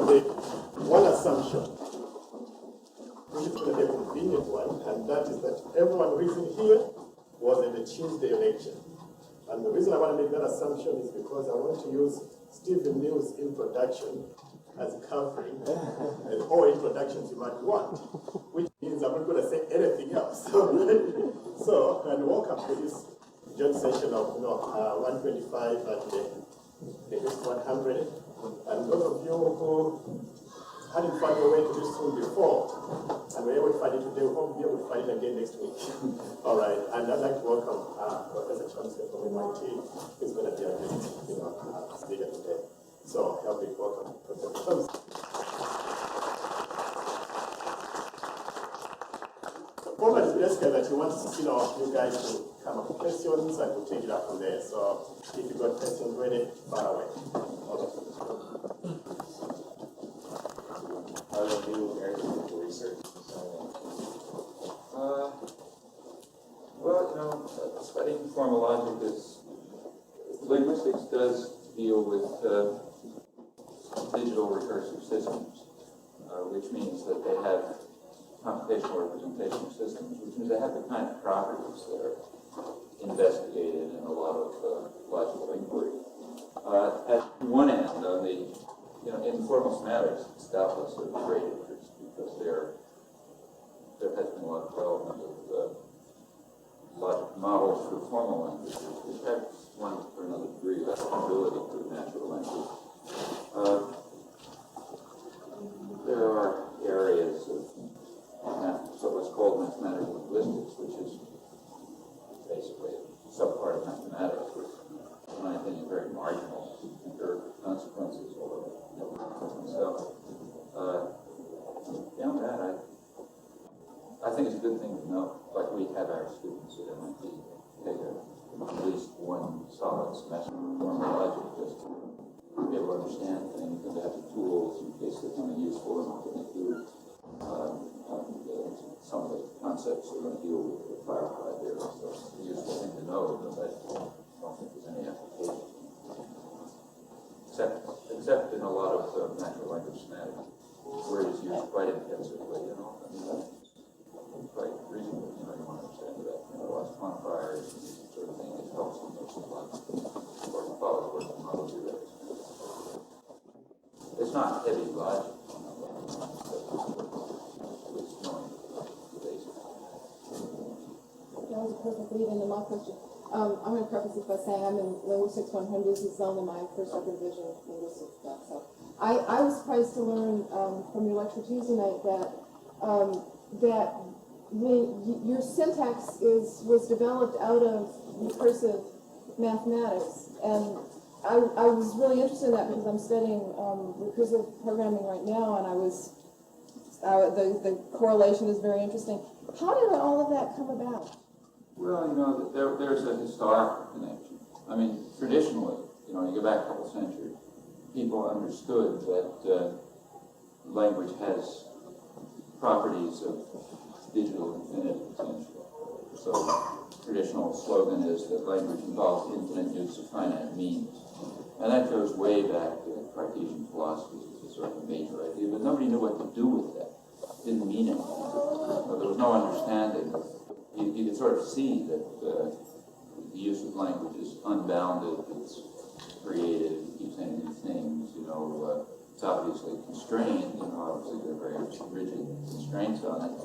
to make one assumption, which is going to be a convenient one, and that is that everyone who is in here was in the Tuesday lecture. And the reason I want to make that assumption is because I want to use Stephen New's introduction as covering all introductions you might want, which means I'm not going to say anything else. So, and welcome to this joint session of 125 and the next 100. And those of you who hadn't found your way to this room before, and were able to find it today, we hope you'll be able to find it again next week. All right, and I'd like to welcome Professor Chomsky from MIT, who's going to be our guest, speaker today. So, help me welcome Professor Chomsky. The format is basically that he wants you guys to come up with questions and we'll take it up from there. So, if you've got questions ready, fire away. Okay. How do you guys do research? Well, studying formal logic is, linguistics does deal with digital recursive systems, which means that they have computational representation systems, which means they have the kind of properties that are investigated in a lot of logical inquiry. At one end, on the in formal semantics, it's doubtless of great interest because there has been a lot of development of logic models for formal languages, which have one or another degree of applicability to natural language. There are areas of what's called mathematical linguistics, which is basically a subpart of mathematics, which, in my opinion, is very marginal empirical consequences all over. So, beyond that, I think it's a good thing to know. Like we have our students at MIT take at least one solid semester of formal logic just to be able to understand things and to have the tools in case they're coming useful and what they do. Some of the concepts we're going to deal with are clarified there, so it's a useful thing to know, but I don't think there's any application. Except in a lot of natural language semantics, where it is used quite intensively, quite reasonably, you want to understand that, lots of quantifiers and sort of thing, it helps in those lots or follows working models you really. It's not heavy logic, it's knowing the basics. That was a perfect lead into my question. I'm going to preface this by saying I'm in Linguistics 100. This is only my first revision of linguistics stuff. So I was surprised to learn from your lecture Tuesday night that your syntax was developed out of recursive mathematics, and I was really interested in that because I'm studying recursive programming right now, and the correlation is very interesting. How did all of that come about? Well, there's a historical connection. I mean, traditionally, you go back a couple centuries, people understood that language has properties of digital infinitive potential. So, traditional slogan is that language involves infinite use of finite means. And that goes way back to Cartesian philosophy, which is sort of a major idea, but nobody knew what to do with that. It didn't mean anything. There was no understanding. You could sort of see that the use of language is unbounded, it's creative, it keeps saying new things, it's obviously constrained, obviously there are very rigid constraints on it.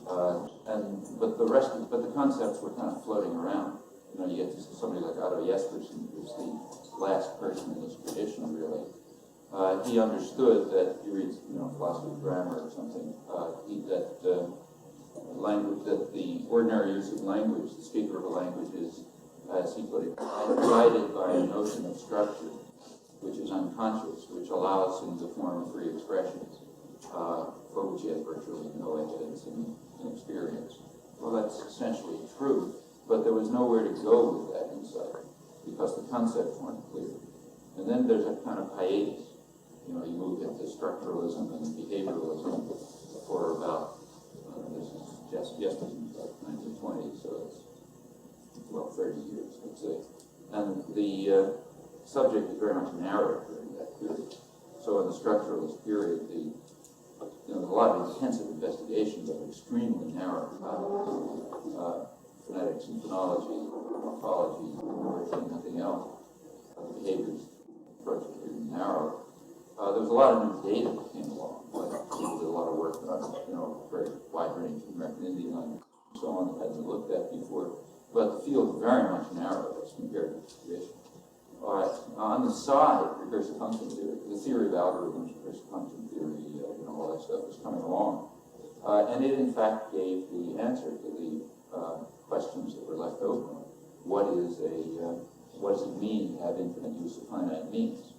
But the concepts were kind of floating around. You get to somebody like Otto Jespersen, who's the last person in this tradition, really. He understood that, you read, philosophy of grammar or something, that the ordinary use of language, the speaker of a language is, as he put it, guided by a notion of structure, which is unconscious, which allows him to form free expressions, for which he has virtually no evidence in experience. Well, that's essentially true, but there was nowhere to go with that insight, because the concepts weren't clear. And then there's a kind of hiatus. You move into structuralism and behavioralism for about, this is Jespersen's about 1920, so it's, 30 years, let's say. And the subject is very much narrow during that period. So in the structuralist period, there's a lot of intensive investigations of extremely narrow topics, phonetics and phonology, morphology, virtually nothing else. The behaviors approach is pretty narrow. There was a lot of new data that came along. Like people did a lot of work on, very wide range of American Indian language and so on that hadn't been looked at before. But the field very much narrowed as compared to tradition. All right, on the side, recursive function theory, the theory of algorithms, recursive function theory, all that stuff was coming along. And it, in fact, gave the answer to the questions that were left open. What does it mean to have infinite use of finite means?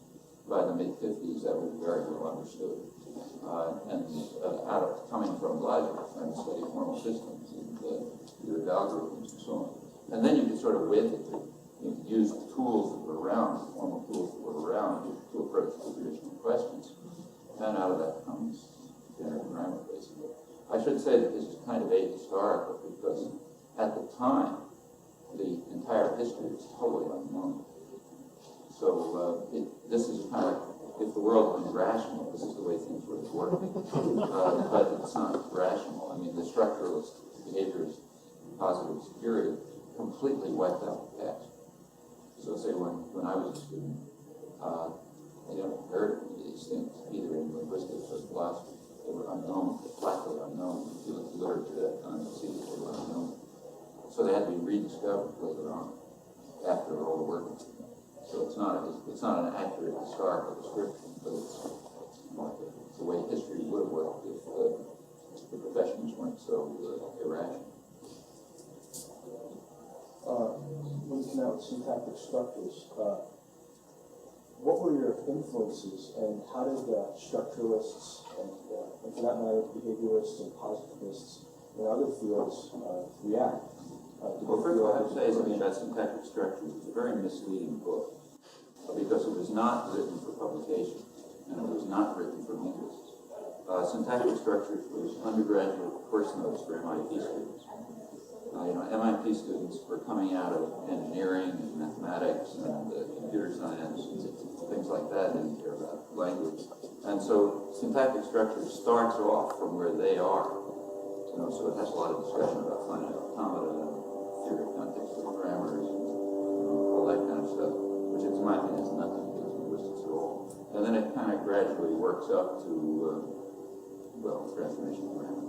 By the mid-50s, that was very well understood. Coming from logic, trying to study formal systems and theory of algorithms and so on. And then you could sort of whip it. You could use the tools that were around, the formal tools that were around, to approach the traditional questions. And out of that comes generative grammar, basically. I should say that this is kind of ahistorical because at the time, the entire history is totally unknown. So this is kind of, if the world was rational, this is the way things would have worked. But it's not rational. I mean, the structuralist behaviorist positivist period completely wiped out the past. So say when I was a student, I never heard of these things, either in linguistics or philosophy. They were unknown, flatly unknown. If you look at literature at that time, you see that they were unknown. So they had to be rediscovered later on, after all the work. So it's not an accurate historical description, but it's the way history would have worked if the professions weren't so irrational. Looking at syntactic structures, what were your influences, and how did structuralists and for that matter, behaviorists and positivists and other fields react? Well, first of all, I have to say something about syntactic structures. It's a very misleading book because it was not written for publication and it was not written for linguists. Syntactic structures was undergraduate course notes for MIT students. MIT students were coming out of engineering and mathematics and computer science and things like that, and care about language. And so syntactic structure starts off from where they are. So it has a lot of discussion about finite automata and theory of contextual grammars and all that kind of stuff, which in my opinion has nothing to do with linguistics at all. And then it kind of gradually works up to, transformation grammar,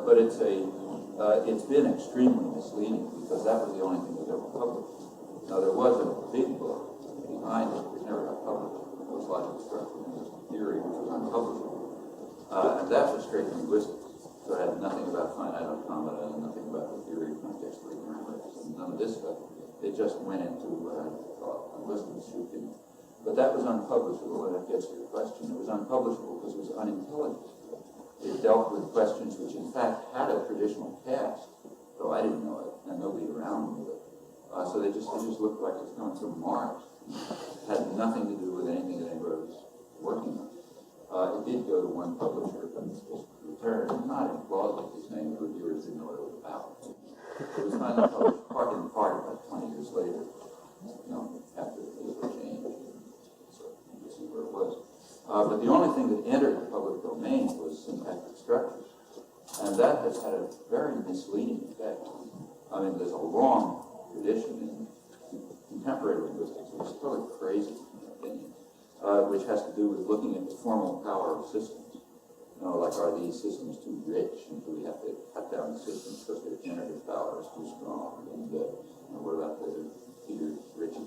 but it's been extremely misleading because that was the only thing that ever published. Now there was a big book behind it which never got published. It was logical structure and theory, which was unpublishable. And that was straight linguistics. So it had nothing about finite automata and nothing about the theory of contextual grammar and none of this stuff. It just went into what I thought linguistics should be. But that was unpublishable, and it gets to your question. It was unpublishable because it was unintelligible. It dealt with questions which in fact had a traditional cast, though I didn't know it, and nobody around knew it. So they just looked like it was coming from Mars. It had nothing to do with anything that anybody was working on. It did go to one publisher, but it was returned, not implausibly, his name, the reviewers didn't know what it was about. It was finally published part about 20 years later, after the paper changed. So you can see where it was. But the only thing that entered the public domain was syntactic structures. And that has had a very misleading effect. I mean, there's a long tradition in contemporary linguistics, which is totally crazy, in my opinion, which has to do with looking at the formal power of systems. Like, are these systems too rich, and do we have to cut down the systems because their generative power is too strong? And what about the Peter-Ritchie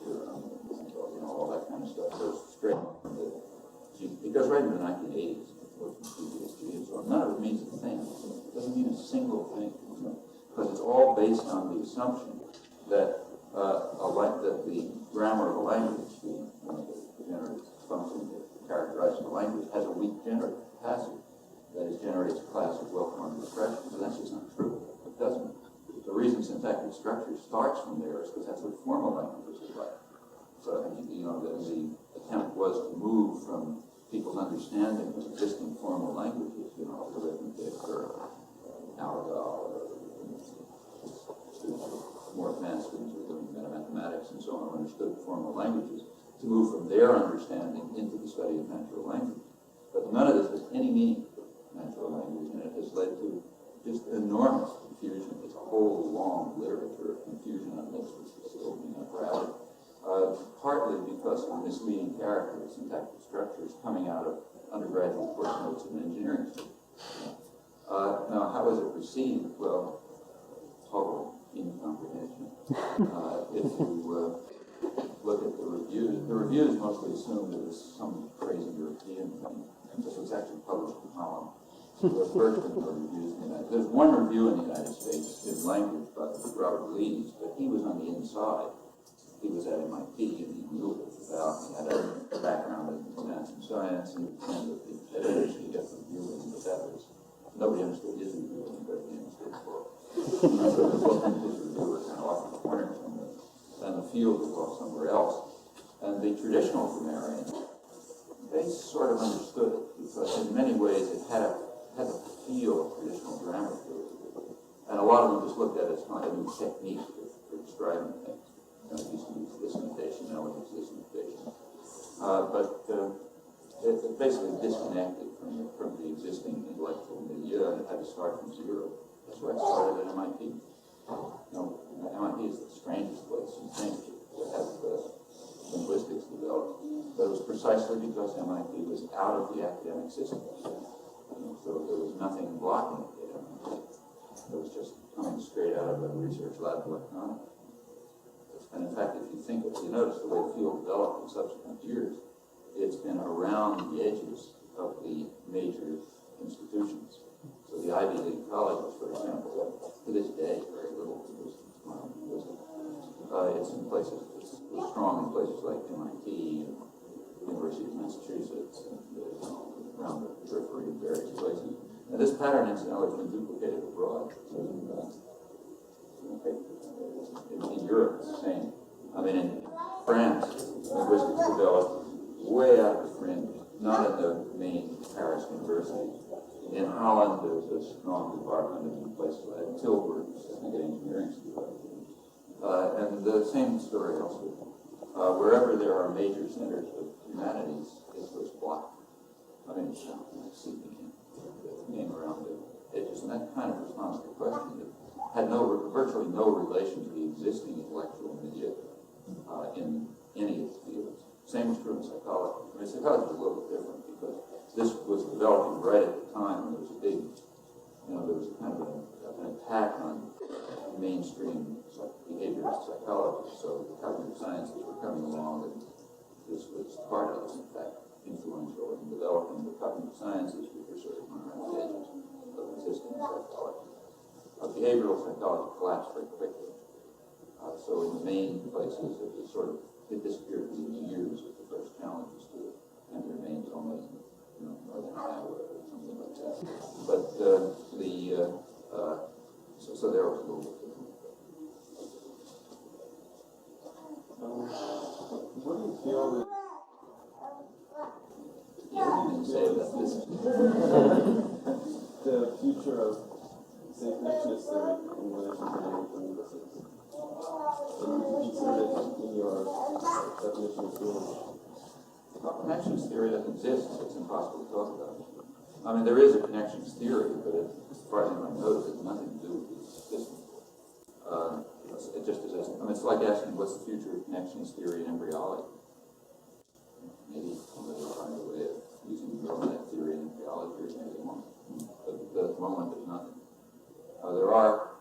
theorem, and all that kind of stuff. So straight from it goes right into the 1980s, and so on. None of it means a thing. It doesn't mean a single thing, because it's all based on the assumption that that the grammar of a language, the generative function that characterizes the language, has a weak generative capacity. That is, generates a class of well-formed expressions, and that's just not true. It doesn't. The reason syntactic structure starts from there is because that's what formal languages is like. So, the attempt was to move from people's understanding of existing formal languages, arithmetic or algebra, or more advanced students who were doing mathematics and so on, understood formal languages, to move from their understanding into the study of natural language. But none of this has any meaning for natural language, and it has led to just enormous confusion. It's a whole long literature of confusion on this, which is still being unraveled, partly because of misleading characters, syntactic structures coming out of undergraduate course notes in engineering. Now, how was it received? Well, total incomprehension. If you look at the reviews mostly assumed it was some crazy European thing. This was actually published in Holland. There were virtually no reviews in the United States. There's one review in the United States in language by Robert Lees, but he was on the inside. He was at MIT and he knew it about, he had a background in math and science and the editors he got reviewing, but that was, nobody understood his reviewing, but he understood the book. So the book and his review were kind of off the corner somewhere, and the field was off somewhere else. And the traditional grammarians, they sort of understood it, because in many ways it had a feel of traditional grammar to it. And a lot of them just looked at it as kind of a new technique for describing things. You know, it used to use this notation, now it uses this notation. But it's basically disconnected from the existing intellectual milieu, and it had to start from zero. That's why it started at MIT. You know, MIT is the strangest place you think to have linguistics developed, but it was precisely because MIT was out of the academic system. So there was nothing blocking it. It was just coming straight out of a research lab electronic. And in fact, if you notice the way the field developed in subsequent years, it's been around the edges of the major institutions. So the Ivy League colleges, for example, to this day, very little linguistics. It's in places, it's strong in places like MIT and University of Massachusetts and around the periphery of various places. And this pattern, incidentally, has been duplicated abroad. In Europe, it's the same. I mean, in France, linguistics developed way out of the fringe, not in the main Paris university. In Holland, there's a strong department in places like Tilburg, I think, engineering school. And the same story elsewhere. Wherever there are major centers of humanities, it was blocked. I mean, it's came around the edges, and that kind of responds to the question that had virtually no relation to the existing intellectual milieu in any of the fields. Same is true in psychology. I mean, psychology is a little bit different because this was developing right at the time when there was a big, there was kind of an attack on mainstream behaviorist psychology. So the cognitive sciences were coming along, and this was part of it, in fact, influential in developing the cognitive sciences, which were sort of around the edges of existing psychology. Behavioral psychology collapsed very quickly. So in the main places, it disappeared within years of the first challenges to it, and it remains only, Northern Iowa or something like that. But so there was a little bit different. What do you feel that? The future of, say, connectionist theory in relation to linguistics. And you consider it in your definition of theory. Well, connections theory doesn't exist, so it's impossible to talk about. I mean, there is a connections theory, but as far as I know, it has nothing to do with the system. It just exists. I mean, it's like asking what's the future of connections theory in embryology. Maybe somebody will find a way of using neural net theory in embryology or something. But at the moment, there's nothing. There are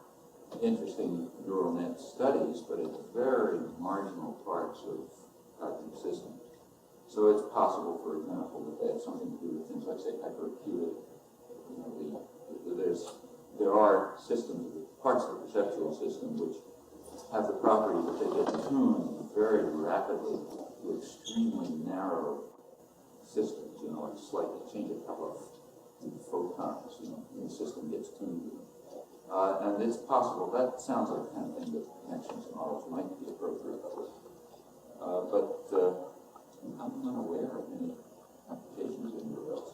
interesting neural net studies, but it's very marginal parts of cognitive systems. So it's possible, for example, that they have something to do with things like, say, hyperacuity. There are systems, parts of the perceptual system, which have the property that they get tuned very rapidly to extremely narrow systems. Like slightly change a couple of photons, and the system gets tuned. And it's possible. That sounds like the kind of thing that connections models might be appropriate for. But I'm unaware of any applications anywhere else.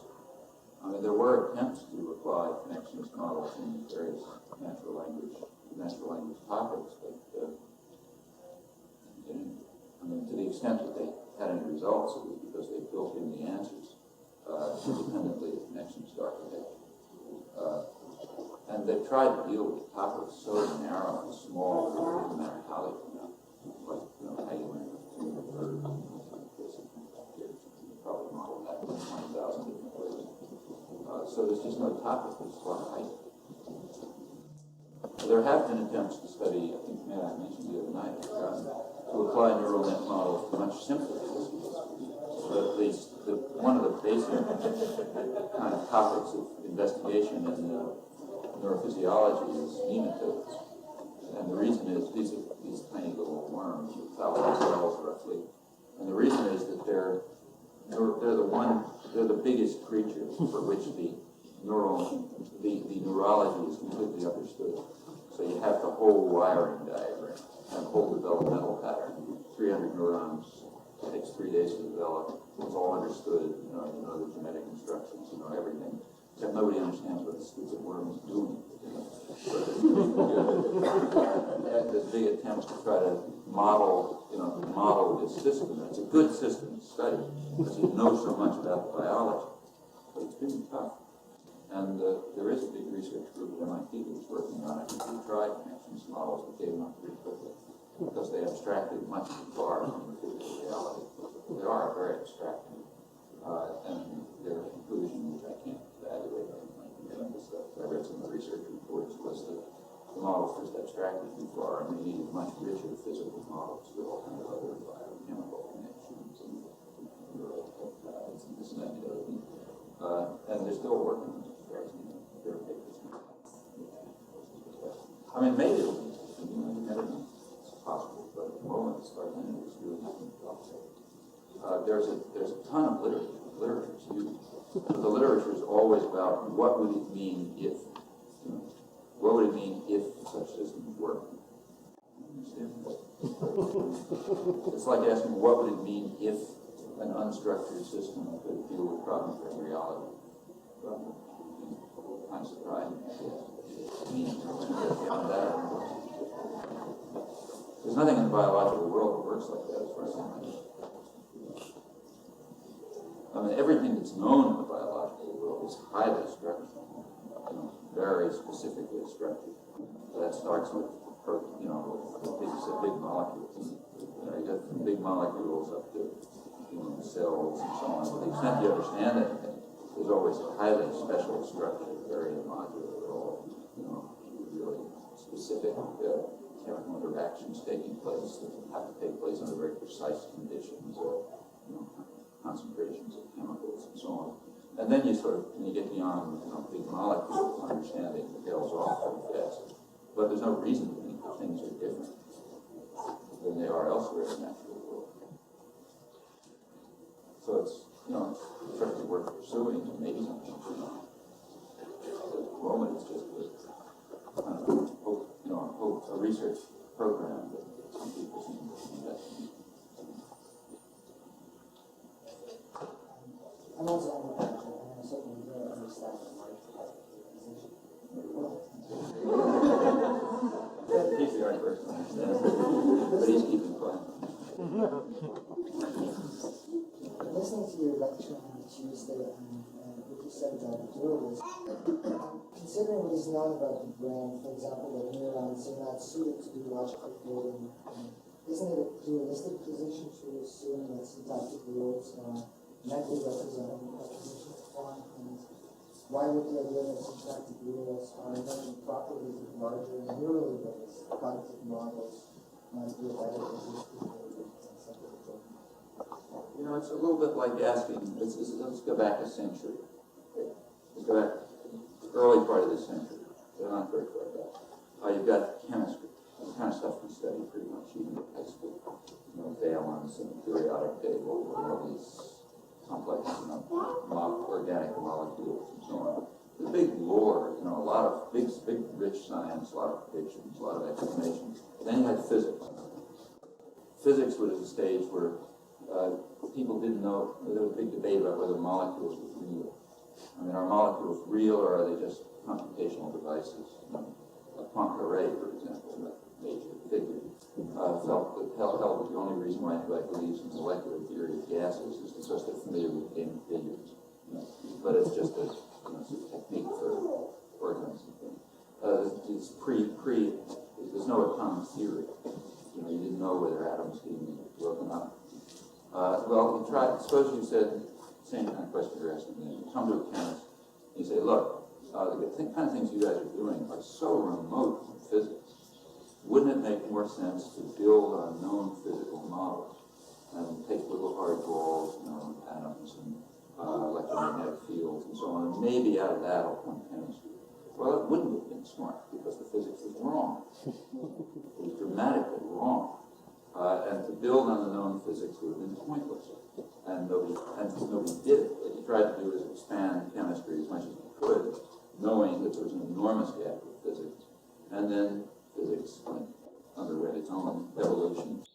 I mean, there were attempts to apply connections models in various natural language topics, but to the extent that they had any results, it was because they built in the answers independently of connections to architecture. And they've tried to deal with topics so narrow and small that it doesn't matter how they come out. Like, how you learn probably model that in 20,000 different ways. So there's just no topic that's a lot of height. There have been attempts to study, I think I mentioned the other night, to apply neural net models to much simpler systems. But at least one of the basic kind of topics of investigation in neurophysiology is nematodes. And the reason is these are these tiny little worms with 1,000 cells roughly. And the reason is that they're the biggest creature for which the neurology is completely understood. So you have the whole wiring diagram and whole developmental pattern. 300 neurons, takes 3 days to develop. It's all understood. You know the genetic instructions. You know everything. Except nobody understands what the stupid worm is doing. So there's big attempts to try to model this system. It's a good system to study because you know so much about the biology. But it's been tough. And there is a big research group at MIT that's working on it. They tried connections models but gave them up pretty quickly because they abstracted much too far from the physical reality. They are very abstracted. And their conclusion, which I can't evaluate, I read some of the research reports, was that the models just abstracted too far and they needed much richer physical models with all kinds of other biochemical connections and neural peptides and this and that and the other thing. And they're still working on it. Their papers. I mean, maybe it'll be, it's possible, but at the moment, as far as I know, there's really nothing to talk about. There's a ton of literature. Literature is huge. But the literature is always about what would it mean if, what would it mean if such systems work? It's like asking what would it mean if an unstructured system could deal with problems of reality. I'm surprised. Beyond that, there's nothing in the biological world that works like that as far as I know. I mean, everything that's known in the biological world is highly structured, very specifically structured. So that starts with, big molecules. You get from big molecules up to cells and so on. To the extent you understand anything, there's always a highly special structure, very modular, all really specific chemical interactions taking place that have to take place under very precise conditions, concentrations of chemicals and so on. And then you when you get beyond big molecules, understanding tails off very fast. But there's no reason to think that things are different than they are elsewhere in the natural world. So it's certainly worth pursuing and maybe something. At the moment, it's just a research program that some people seem to invest in. I'm also on the and I certainly don't understand the position. He's the right person to understand, but he's keeping quiet. Listening to your lecture on Tuesday and what you said about dualism, considering what is known about the brain, for example, that neurons are not suited to be logical coding, isn't it a dualistic position to assume that syntactic rules are mentally representing proposition form? And why would the idea that syntactic rules are inherent properties of larger neurally based cognitive models might be a better position for It's a little bit like asking, let's go back a century. Let's go back early part of this century. They're not very far back. You've got chemistry, the kind of stuff we study pretty much even in high school. Valence and the periodic table, and all these complex, organic molecules and so on. The big lore, a lot of big rich science, a lot of predictions, a lot of explanations. Then you had physics. Physics was a stage where people didn't know, there was a big debate about whether molecules were real. Are molecules real or are they just computational devices? Poincaré, for example, a major figure, held that the only reason why anybody believes in molecular theory is game of billiards. But it's just a technique for organizing things. It's there's no atomic theory. You didn't know whether atoms being broken up. Well, suppose you said, same kind of question you're asking me, you come to a chemist, you say, look, the kind of things you guys are doing are so remote from physics. Wouldn't it make more sense to build on known physical models and take little hard balls, atoms and electromagnetic fields and so on, and maybe out of that will come chemistry? Well, it wouldn't have been smart because the physics was wrong. It was dramatically wrong. And to build on the known physics would have been pointless. And nobody did it. What you tried to do is expand chemistry as much as you could, knowing that there was an enormous gap with physics. And then physics underwent its own evolution.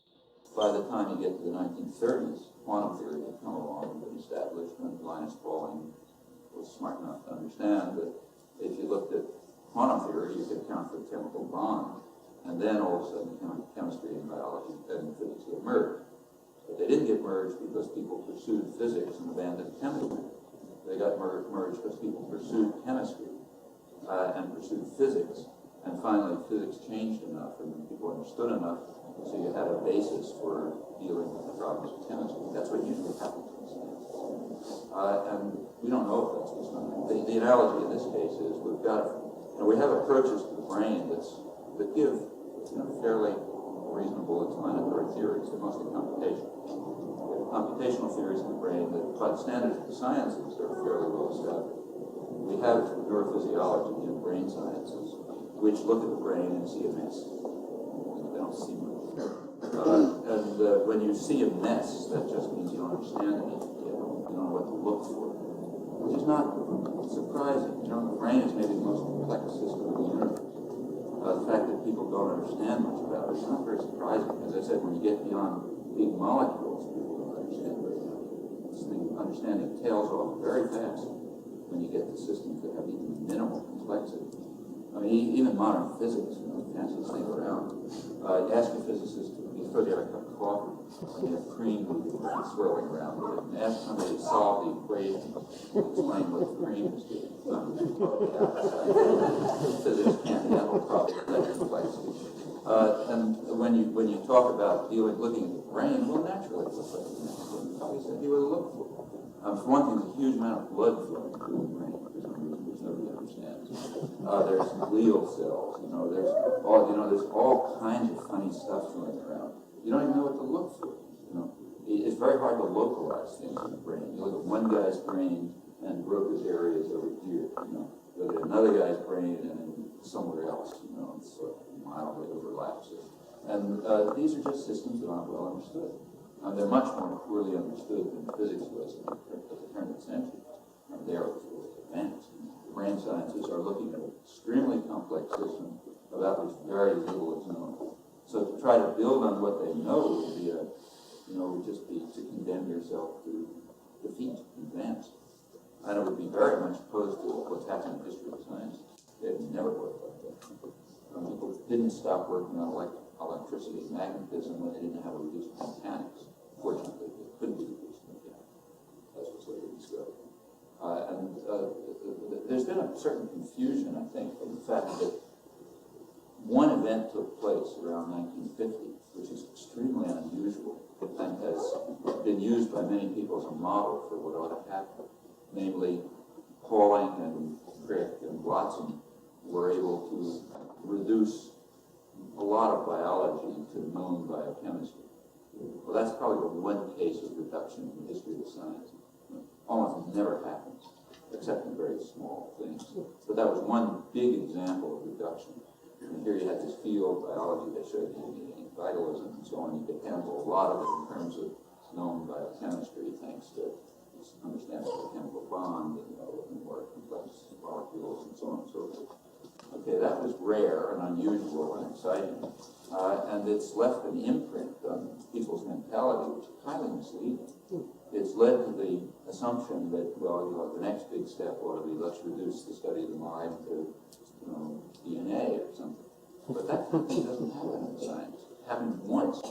By the time you get to the 1930s, quantum theory had come along and been established, and Linus was smart enough to understand that if you looked at quantum theory, you could account for the chemical bond, and then all of a sudden chemistry and biology and physics get merged. But they didn't get merged because people pursued physics and abandoned chemistry. They got merged because people pursued chemistry and pursued physics, and finally physics changed enough and people understood enough, so you had a basis for dealing with the problems of chemistry. That's what usually happens in science. And we don't know if that's what's going to happen. The analogy in this case is we have approaches to the brain that give fairly reasonable explanatory theories. They're mostly computational. We have computational theories in the brain that, by the standards of the sciences, are fairly well established. We have neurophysiology and brain sciences, which look at the brain and see a mess. They don't see much. When you see a mess, that just means you don't understand anything yet. You don't know what to look for, which is not surprising. The brain is maybe the most complex system in the universe. The fact that people don't understand much about it is not very surprising. As I said, when you get beyond big molecules, people don't understand very much. Understanding tails off very fast when you get to systems that have even minimal complexity. I mean, even modern physics, the fanciest thing around. You ask a physicist, suppose you have a cup of coffee, and you have cream swirling around it, and ask somebody to solve the equation, explain what the cream is doing. Physics can't handle problems of that complexity. And when you talk about looking at the brain, well, naturally, it looks like you would look for. For one thing, there's a huge amount of blood flowing through the brain for some reason, which nobody understands. There's glial cells, there's all kinds of funny stuff going around. You don't even know what to look for. It's very hard to localize things in the brain. You look at one guy's brain and Broca's area is over here. You look at another guy's brain and somewhere else. It sort of mildly overlaps it. And these are just systems that aren't well understood. They're much more poorly understood than physics was at the turn of the century. They are advanced. Brain sciences are looking at an extremely complex system about which very little is known. So to try to build on what they know would be would just be to condemn yourself to defeat, advance. And it would be very much opposed to what's happened in history of science. It never worked like that. People didn't stop working on electricity and magnetism when they didn't have a reduced mechanics. Fortunately, it couldn't be reduced mechanics. That's what's later discovered. There's been a certain confusion, I think, from the fact that one event took place around 1950, which is extremely unusual and has been used by many people as a model for what ought to happen. Namely, Pauling and Crick and Watson were able to reduce a lot of biology to known biochemistry. Well, that's probably the one case of reduction in the history of science. Almost never happens, except in very small things. But that was one big example of reduction. And here you had this field, biology, that showed you vitalism and so on. You could handle a lot of it in terms of known biochemistry, thanks to understanding of the chemical bond and more complex molecules and so on and so forth. Okay, that was rare and unusual and exciting. And it's left an imprint on people's mentality, which is highly misleading. It's led to the assumption that, the next big step ought to be, let's reduce the study of the mind to, DNA or something. But that doesn't happen in science. It happens once.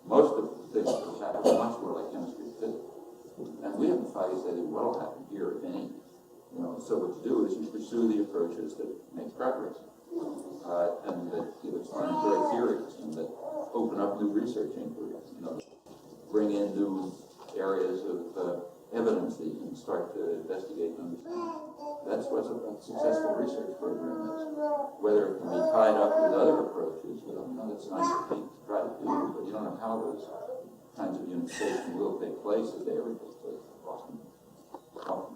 Most of the things that happen are much more like chemistry and physics. And we haven't calculated what will happen here, if any. So what you do is you pursue the approaches that make progress, and that find great theories, and that open up new research inquiries, bring in new areas of evidence that you can start to investigate and understand. That's what a successful research program is. Whether it can be tied up with other approaches, that's nice to try to do, but you don't know how those kinds of unification will take place, if they ever take place.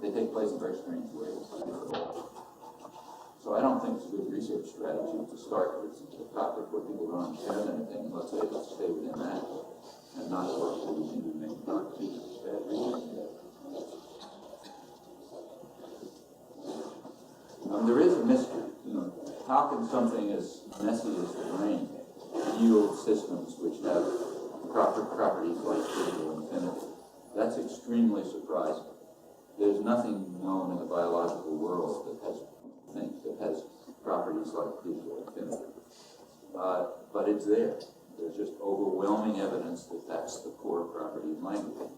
They take place in very strange ways. So I don't think it's a good research strategy to start with a topic where people don't understand anything. Let's stay within that and not work with anything to make progress. It's bad research. There is a mystery. How can something as messy as the brain yield systems which have properties like visual infinity? That's extremely surprising. There's nothing known in the biological world that has properties like visual infinity. But it's there. There's just overwhelming evidence that that's the core property of language.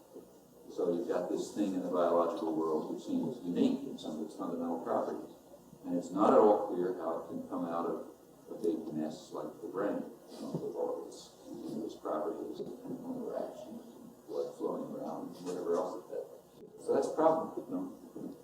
So you've got this thing in the biological world which seems unique in some of its fundamental properties. And it's not at all clear how it can come out of a big mess like the brain, with all of its properties and interactions, blood flowing around, and whatever else it does. So that's a problem,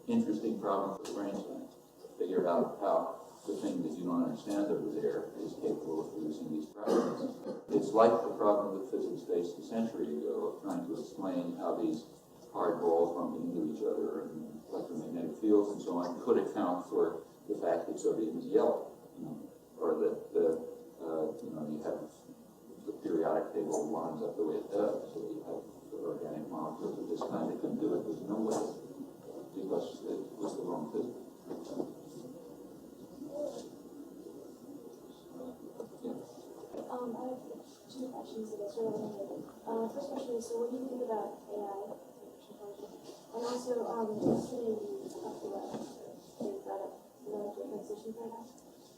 interesting problem for the brain science. Figure out how the thing that you don't understand over there is capable of producing these properties. It's like the problem that physics faced a century ago of trying to explain how these hard balls bumping into each other and electromagnetic fields and so on could account for the fact that sodium is yellow, or that you have the periodic table lines up the way it does, so you have organic molecules of this kind that can do it. There's no way, because it was the wrong physics. I have two questions that are sort of related. First question is, so what do you think about AI, artificial intelligence? And also, yesterday you talked about the rapid transition paradigm.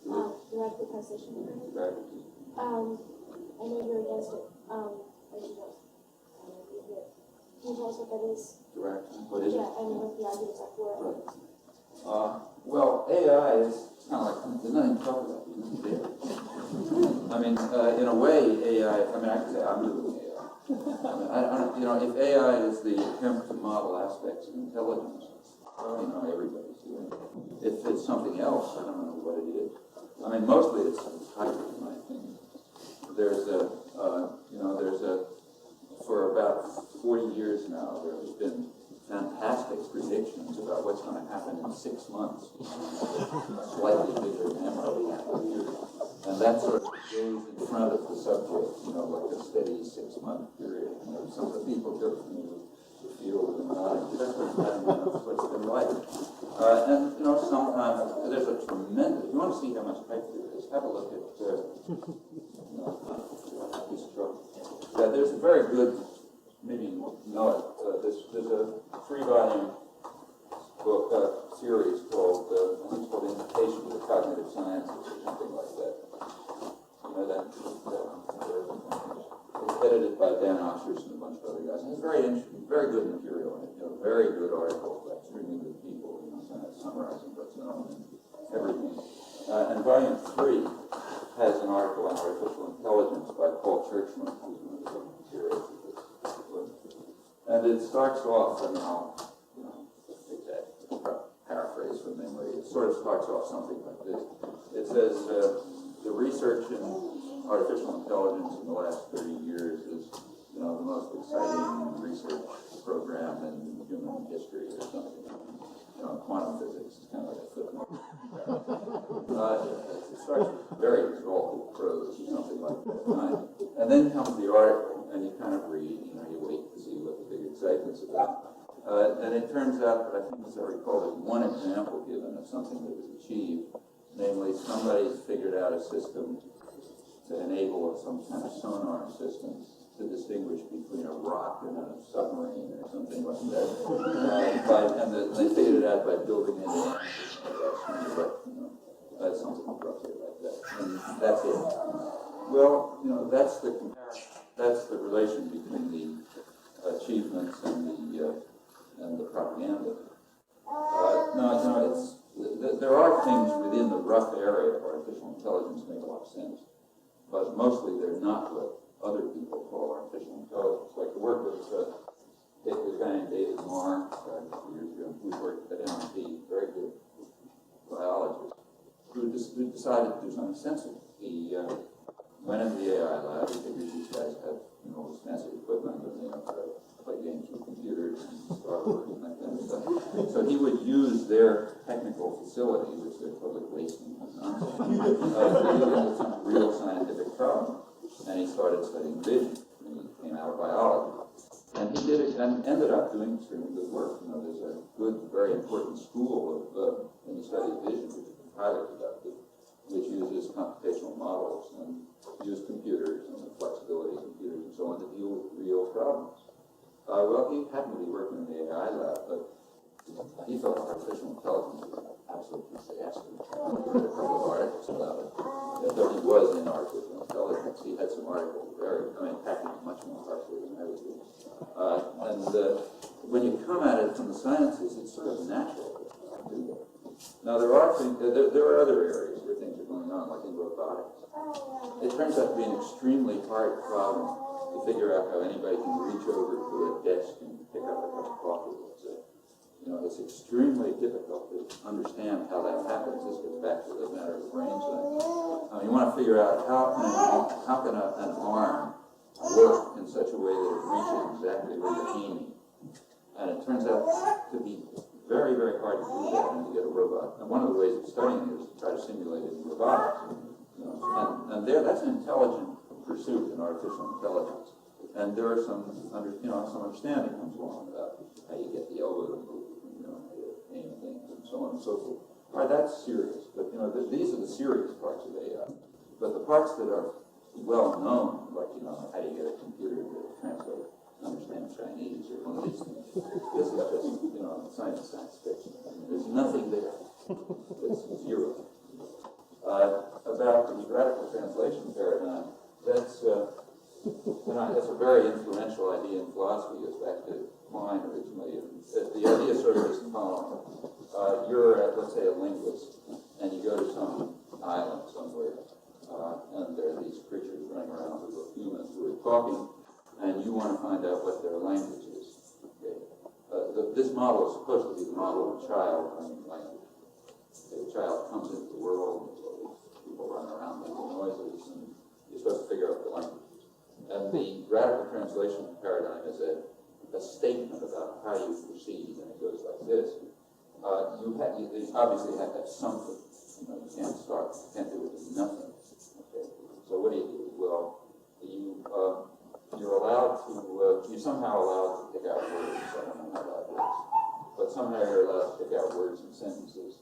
The rapid transition paradigm. I know you're against it. As you know. Can you tell us what that is? Direct. What is it? Yeah, and what the arguments are for it. Well, AI is kind of like, there's nothing to talk about. I mean, in a way, AI, I could say I'm doing AI. If AI is the attempt to model aspects of intelligence, everybody's doing it. If it's something else, I don't know what it is. Mostly it's hybrid, in my opinion. For about 40 years now, there has been fantastic predictions about what's going to happen in 6 months. Slightly bigger than years. And that sort of goes in front of the subject, like a steady 6-month period. Some of the people go through the field and that's what it's been like. And sometimes there's a tremendous, you want to see how much type there is, have a look at there's a very good, maybe you know it, there's a 3-volume book series called, I think it's called Invitation to the Cognitive Sciences or something like that. You know that? It's edited by Dan Oshers and a bunch of other guys. And it's very interesting, very good material in it, very good articles by extremely good people, kind of summarizing what's known and everything. And volume 3 has an article on artificial intelligence by Churchland, who's one of the theorists of this book. And it starts off, I'll take that paraphrase from memory. It sort of starts off something like this. It says, the research in artificial intelligence in the last 30 years is, the most exciting research program in human history or something. Quantum physics is kind of like a footnote. It starts with very exalted prose or something like that. And then comes the article, and you kind of read, you wait to see what the big excitement's about. And it turns out that I think, as I recall, there's one example given of something that was achieved, namely somebody figured out a system to enable some kind of sonar system to distinguish between a rock and a submarine or something like that. They figured it out by building in something roughly like that. And that's it. Well, that's the comparison. That's the relation between the achievements and the and the propaganda. There are things within the rough area of artificial intelligence that make a lot of sense, but mostly they're not what other people call artificial intelligence. Like the work of there's a guy named David Marr, who worked at MIT, very good biologist, who decided to do something sensible. He went into the AI lab. He figured these guys have all this fancy equipment and they know how to play games with computers and Star Wars and that kind of stuff. So he would use their technical facility, which they're totally wasting on nonsense, to deal with some real scientific problem. And he started studying vision. And he came out of biology. And he did it and ended up doing extremely good work. There's a good, very important school of in the study of vision, which is highly productive, which uses computational models and uses computers and the flexibility of computers and so on to deal with real problems. Well, he happened to be working in the AI lab, but he thought artificial intelligence was an absolute disaster. He wrote a couple of articles about it. Though he was in artificial intelligence, he had some articles packing it much more harshly than I would do. When you come at it from the sciences, it's sort of natural to do that. Now, there are other areas where things are going on, like in robotics. It turns out to be an extremely hard problem to figure out how anybody can reach over to a desk and pick up a cup of coffee, let's say. It's extremely difficult to understand how that happens. This gets back to the matter of brain science. You want to figure out how can an arm work in such a way that it reaches exactly where you're aiming. And it turns out to be very, very hard to do that and to get a robot. And one of the ways of studying it is to try to simulate it in robotics. That's an intelligent pursuit in artificial intelligence. And there are some understanding comes along about how you get the elbow to move, how you aim things, and so on and so forth. All right, that's serious. But these are the serious parts of AI. But the parts that are well known, like how do you get a computer to translate, understand Chinese, or one of these things. This is just science fiction. There's nothing there. It's zero. About the radical translation paradigm, that's a very influential idea in philosophy. It goes back to Quine originally. The idea sort of is the following. You're, let's say, a linguist, and you go to some island somewhere, and there are these creatures running around who are humans who are talking, and you want to find out what their language is. Okay? This model is supposed to be the model of a child learning language. The child comes into the world, people run around making noises, and you're supposed to figure out the language. And the radical translation paradigm is a statement about how you proceed, and it goes like this. You obviously have to have something. You can't start, you can't do it with nothing. Okay? So what do? Well, you're allowed to, you're somehow allowed to pick out words. I don't know how that works. But somehow you're allowed to pick out words and sentences.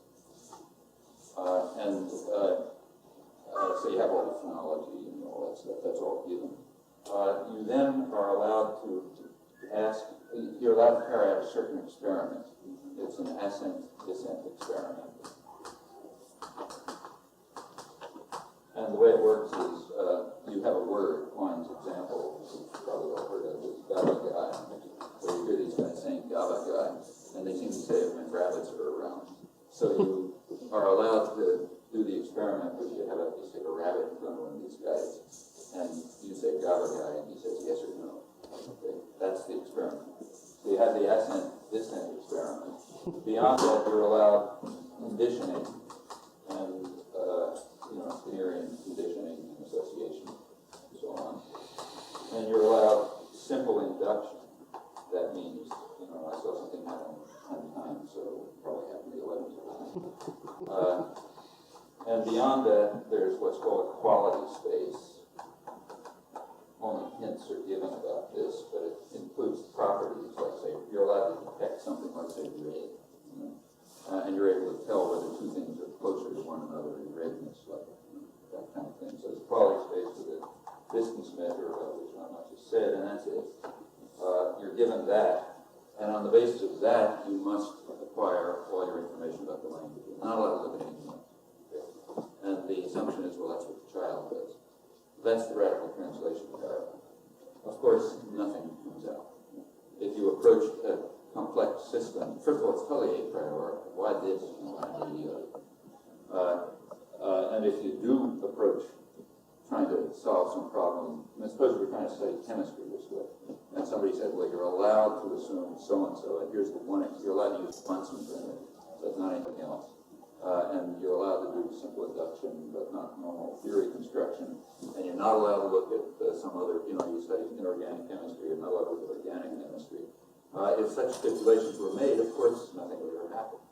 So you have all the phonology and all that stuff, that's all given. You then are allowed to ask, you're allowed to carry out a certain experiment. It's an ascent-descent experiment. And the way it works is you have a word, Quine's example, which you've probably all heard of, is Gaba Guy. So you hear these guys saying Gaba Guy, and they seem to say it when rabbits are around. So you are allowed to do the experiment where you stick a rabbit in front of one of these guys, and you say Gaba Guy, and he says yes or no. Okay, that's the experiment. So you have the ascent-descent experiment. Beyond that, you're allowed conditioning and theory and conditioning and association and so on. And you're allowed simple induction. That means, I saw something happen 10 times, so it probably happened the 11th time. And beyond that, there's what's called a quality space. Only hints are given about this, but it includes properties, like say, you're allowed to detect something like say red, and you're able to tell whether two things are closer to one another in redness, like that kind of thing. So it's a quality space with a distance measure, about which not much is said, and that's it. You're given that, and on the basis of that, you must acquire all your information about the language. You're not allowed to look at anything else. Okay? And the assumption is, well, that's what the child does. That's the radical translation paradigm. Of course, nothing comes out. If you approach a complex system. First of all, it's totally a priori. Why this? Why the and if you do approach trying to solve some problem, and suppose you're trying to study chemistry this way, and somebody said, well, you're allowed to assume so-and-so, and here's the one, you're allowed to use Bunsen for it, but not anything else. And you're allowed to do simple induction, but not normal theory construction, and you're not allowed to look at some other, you study inorganic chemistry, you're not allowed to look at organic chemistry. If such stipulations were made, of course, nothing would ever happen.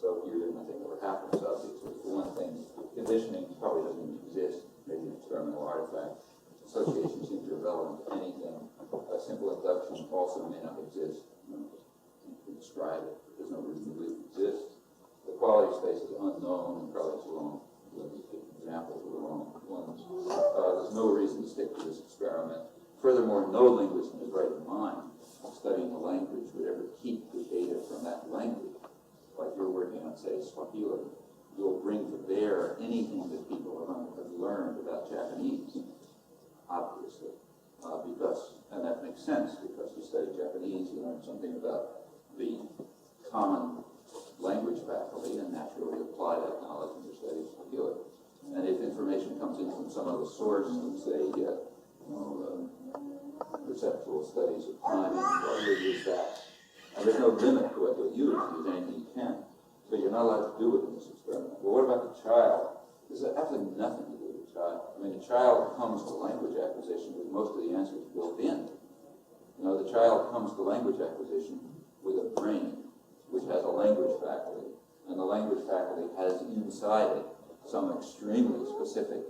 So here, nothing ever happens, obviously. For one thing, conditioning probably doesn't even exist, maybe an experimental artifact. Association seems irrelevant to anything. A simple induction also may not exist. You can describe it, but there's no reason to believe it exists. The quality space is unknown, and probably it's wrong. Examples are the wrong ones. There's no reason to stick to this experiment. Furthermore, no linguist in his right mind studying the language would ever keep the data from that language. Like you're working on, say, Swahili, you'll bring to bear anything that people have learned about Japanese, obviously, and that makes sense, because you study Japanese, you learn something about the common language faculty, and naturally apply that knowledge in your study of Swahili. And if information comes in from some other source, and say, perceptual studies of timing, well, you'll use that. And there's no limit to what you'll use anything you can. So you're not allowed to do it in this experiment. Well, what about the child? This has absolutely nothing to do with the child. I mean, the child comes to language acquisition with most of the answers built in. The child comes to language acquisition with a brain which has a language faculty. And the language faculty has inside it some extremely specific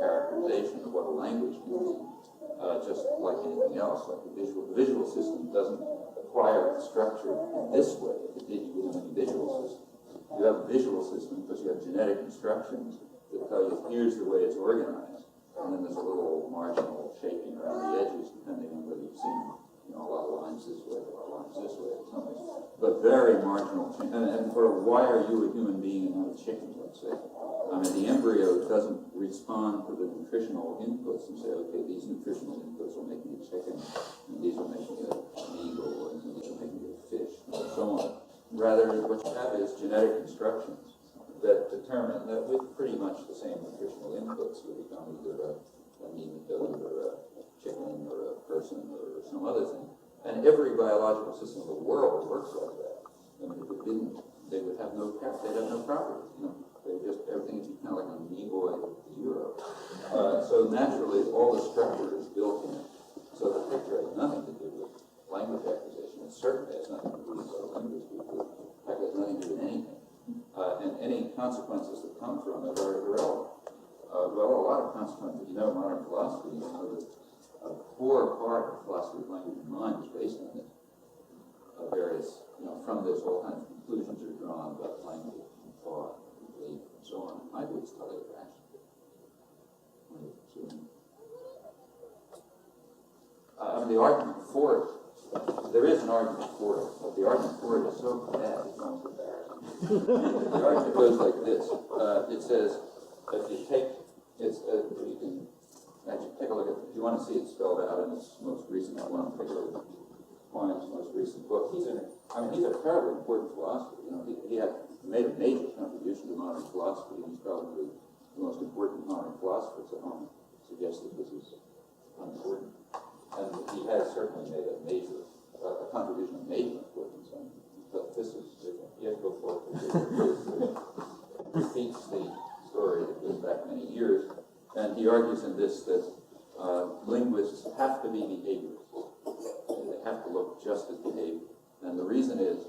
characterization of what a language can be, just like anything else. Like the visual system doesn't acquire structure in this way. If it did, you wouldn't have any visual system. You have a visual system because you have genetic instructions that tell you here's the way it's organized, and then there's a little marginal shaping around the edges depending on whether you've seen a lot of lines this way, a lot of lines this way, or something. But very marginal change. And why are you a human being and not a chicken, let's say? I mean, the embryo doesn't respond to the nutritional inputs and say, okay, these nutritional inputs will make me a chicken, and these will make me an eagle, and these will make me a fish, and so on. Rather, what you have is genetic instructions that determine that with pretty much the same nutritional inputs, you become either a nematode or a chicken or a person or some other thing. And every biological system in the world works like that. And if it didn't, they would have no they'd have no properties. They just, everything would be kind of like an amoeboid zero. So naturally, all the structure is built in. So the picture has nothing to do with language acquisition. It certainly has nothing to do with what language we do. In fact, it has nothing to do with anything. And any consequences that come from it are irrelevant. Well, a lot of consequences. Modern philosophy, that a core part of philosophy of language and mind is based on it. Various, from this, all kinds of conclusions are drawn about language and thought and belief and so on. I believe it's totally irrational. The argument for it, there is an argument for it, but the argument for it is so bad, it's almost embarrassing. The argument goes like this. It says, if you take, you can actually take a look at, if you want to see it spelled out in its most recent one, take a look at Quine's most recent book. He's a terribly important philosopher. He made a major contribution to modern philosophy, and he's probably the most important modern philosopher. So I don't suggest that this is unimportant. And he has certainly made a major, a contribution of major importance. But this is different. He has to go forward. Repeats the story that goes back many years. And he argues in this that linguists have to be behaviorists. They have to look just as behavior. And the reason is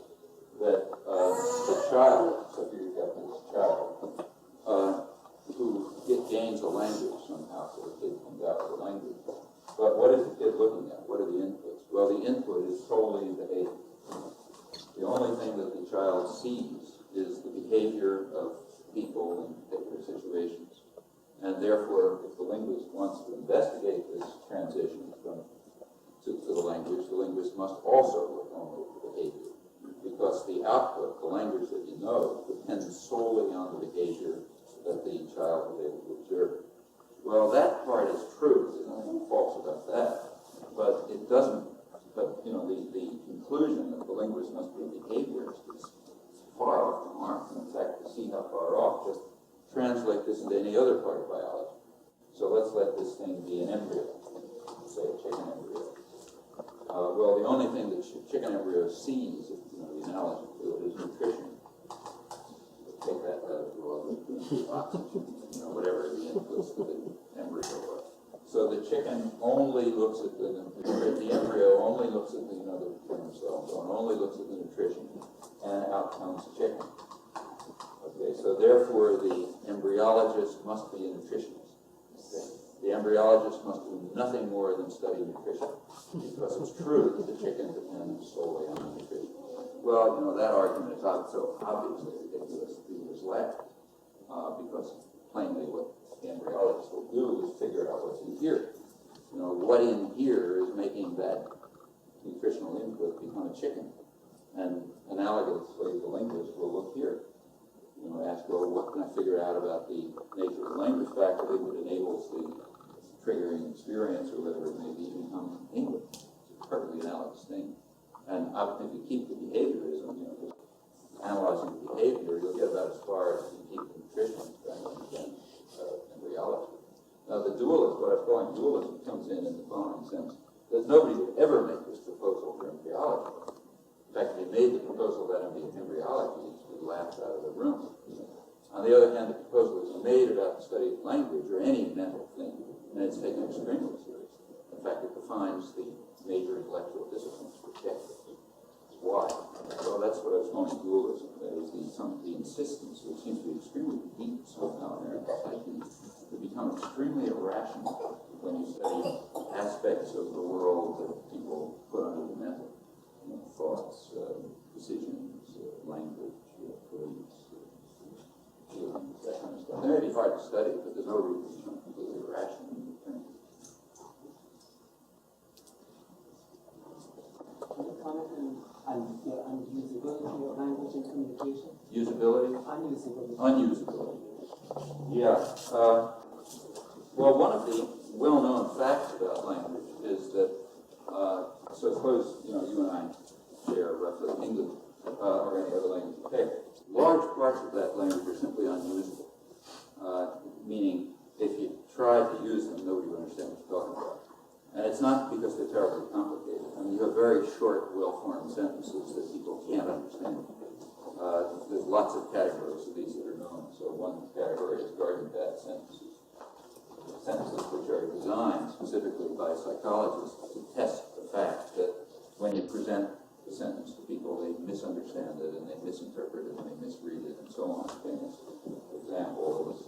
that the child, so here you've got this child, who gains a language somehow, so the kid comes out with a language. But what is the kid looking at? What are the inputs? Well, the input is solely behavior. The only thing that the child sees is the behavior of people in particular situations. And therefore, if the linguist wants to investigate this transition to the linguist must also look only at the behavior. Because the output, the language that you know, depends solely on the behavior that the child was able to observe. Well, that part is true. There's nothing false about that. But it doesn't, the conclusion that the linguist must be a behaviorist is far off the mark. In fact, to see how far off, just translate this into any other part of biology. So let's let this thing be an embryo, say a chicken embryo. Well, the only thing that chicken embryo sees, the analogy to it, is nutrition. Take that out of the oxygen, whatever the inputs to the embryo are. So the chicken only looks at the embryo only looks at the germ cells, and only looks at the nutrition, and out comes chicken. Okay, so therefore the embryologist must be a nutritionist. Okay? The embryologist must do nothing more than study nutrition, because it's true that the chicken depends solely on the nutrition. Well, that argument is so obviously ridiculous that it was left, because plainly what the embryologist will do is figure out what's in here. What in here is making that nutritional input become a chicken. And analogously, the linguist will look here. Ask, well, what can I figure out about the nature of the language faculty that enables the triggering experience, or whatever it may be, to become English? It's a perfectly analogous thing. And I would think if you keep the behaviorism, just analyzing the behavior, you'll get about as far as you keep the nutrition rather than embryology. Now, the dualist, what I'm calling dualism, comes in the following sense: that nobody would ever make this proposal for embryology. In fact, if he made the proposal that embryology, he'd be laughed out of the room. On the other hand, the proposal is made about the study of language or any mental thing, and it's taken extremely seriously. In fact, it defines the major intellectual disciplines for decades. Why? Well, that's what I was calling dualism. That is the insistence, which seems to be extremely deep somehow in our psyche, to become extremely irrational when you study aspects of the world that people put under the mental. Thoughts, decisions, language, beliefs, feelings, that kind of stuff. They may be hard to study, but there's no reason to become completely irrational in your thinking. Can you comment on usability of language and communication? Usability? Unusability. Unusability. Yeah. Well, one of the well-known facts about language is that, so suppose, you and I share roughly English or any other language. Okay. Large parts of that language are simply unusable. Meaning, if you try to use them, nobody would understand what you're talking about. And it's not because they're terribly complicated. I mean, you have very short, well-formed sentences that people can't understand. There's lots of categories of these that are known. So one category is garden path sentences. Sentences which are designed specifically by psychologists to test the fact that when you present the sentence to people, they misunderstand it, and they misinterpret it, and they misread it, and so on. Famous example is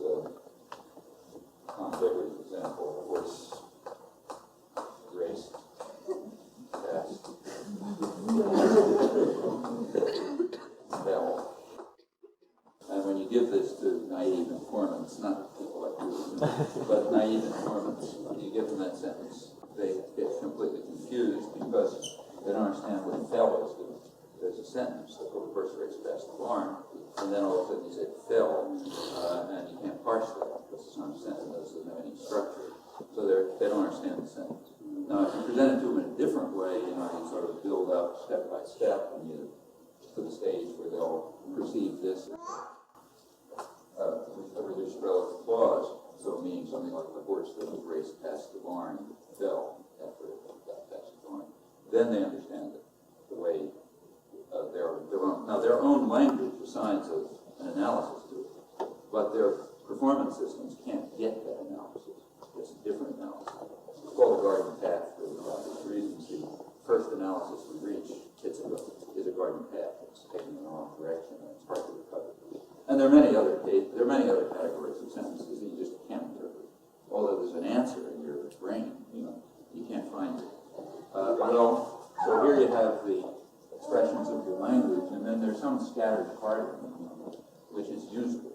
Tom Beverly's example: horse race fast, fell. And when you give this to naive informants, not people like you, but naive informants, when you give them that sentence, they get completely confused because they don't understand what fell is doing. There's a sentence, the horse raced past the barn, and then all of a sudden you say fell, and you can't parse that because it's not a sentence, it doesn't have any structure. So they don't understand the sentence. Now, if you present it to them in a different way, you sort of build up step by step, and you to the stage where they'll perceive this a reduced relative clause, so meaning something like the horse that was raced past the barn fell after it got past the barn. Then they understand it the way their own language assigns an analysis to it, but their performance systems can't get that analysis. It's a different analysis. It's called a garden path for obvious reasons. The first analysis we reach is a garden path. It's taken in the wrong direction, and it's hard to recover. And there are many other categories of sentences that you just can't interpret. Although there's an answer in your brain, you can't find it. So here you have the expressions of your language, and then there's some scattered part of it, which is usable.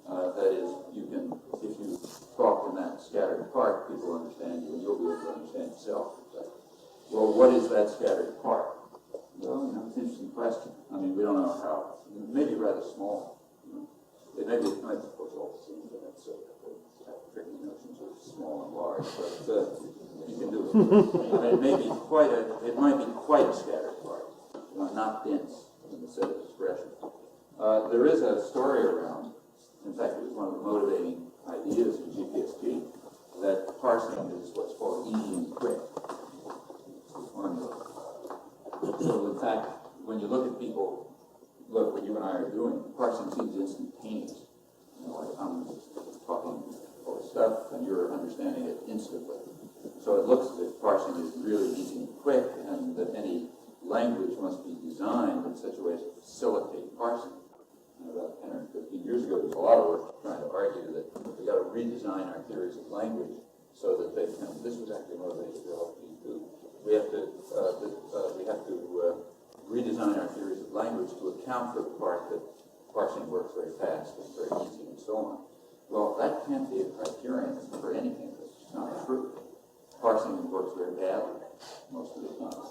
That is, if you talk in that scattered part, people understand you, and you'll be able to understand yourself. Well, what is that scattered part? Well, it's an interesting question. I mean, we don't know how. It may be rather small. It may be, I suppose, all the same, but that's tricky notions of small and large, but you can do it. I mean, it might be quite a scattered part. Not not dense in the set of expression. There is a story around, in fact it was one of the motivating ideas in GPSG, that parsing is what's called easy and quick. So in fact, when you look at people, look what you and I are doing, parsing seems instantaneous. You know, like I'm talking all this stuff and you're understanding it instantly. So it looks as if parsing is really easy and quick, and that any language must be designed in such a way as to facilitate parsing. About 10 or 15 years ago, there was a lot of work trying to argue that we've got to redesign our theories of language so that they can, this was actually motivated to help me too. We have to redesign our theories of language to account for the part that parsing works very fast and very easy and so on. Well, that can't be a criterion for anything. It's not true. Parsing works very badly most of the time.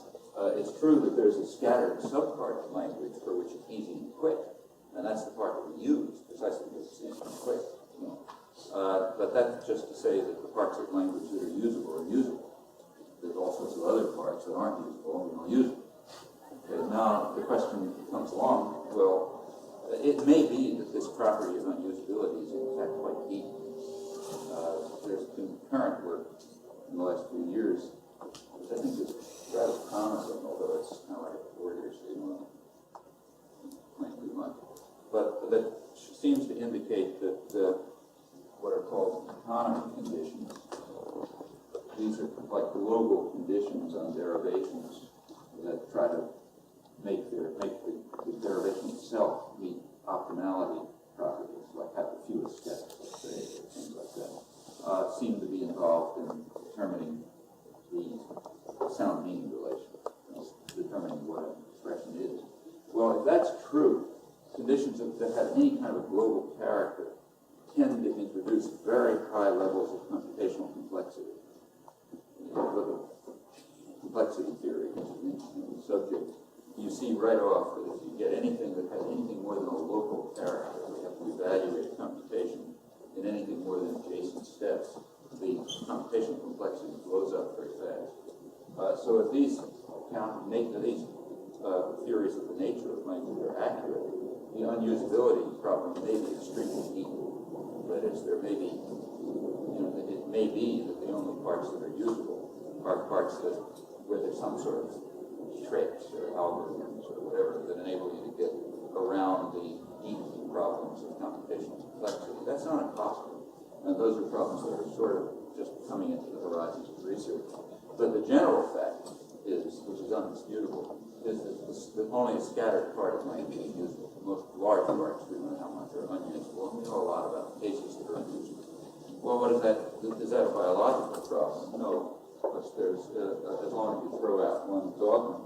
It's true that there's a scattered subpart of language for which it's easy and quick, and that's the part that we use precisely because it's easy and quick. But that's just to say that the parts of language that are usable are usable. There's all sorts of other parts that aren't usable and we don't use them. Okay, now the question comes along, well, it may be that this property of unusability is in fact quite deep. There's been current work in the last few years, which I think is rather promising, although it's kind of like a word-ish, so you don't claim too much. But that seems to indicate that what are called economy conditions, these are like global conditions on derivations that try to make the derivation itself meet optimality properties, like have the fewest steps, let's say, or things like that, seem to be involved in determining the sound meaning relation, determining what an expression is. Well, if that's true, conditions that have any kind of global character tend to introduce very high levels of computational complexity. You look at complexity theory, which is an interesting subject. You see right off that if you get anything that has anything more than a local character, we have to evaluate computation in anything more than adjacent steps, the computational complexity blows up very fast. So if these theories of the nature of language are accurate, the unusability problem may be extremely deep. That is, there may be, it may be that the only parts that are usable are parts where there's some sort of tricks or algorithms or whatever that enable you to get around the deep problems of computational complexity. That's not impossible. And those are problems that are sort of just coming into the horizons of research. But the general fact is, which is undisputable, is that only a scattered part of language is usable. Most large parts, we don't know how much are unusable, and we know a lot about cases that are unusable. Well, what is that? Is that a biological problem? No, because there's, as long as you throw out one dogma,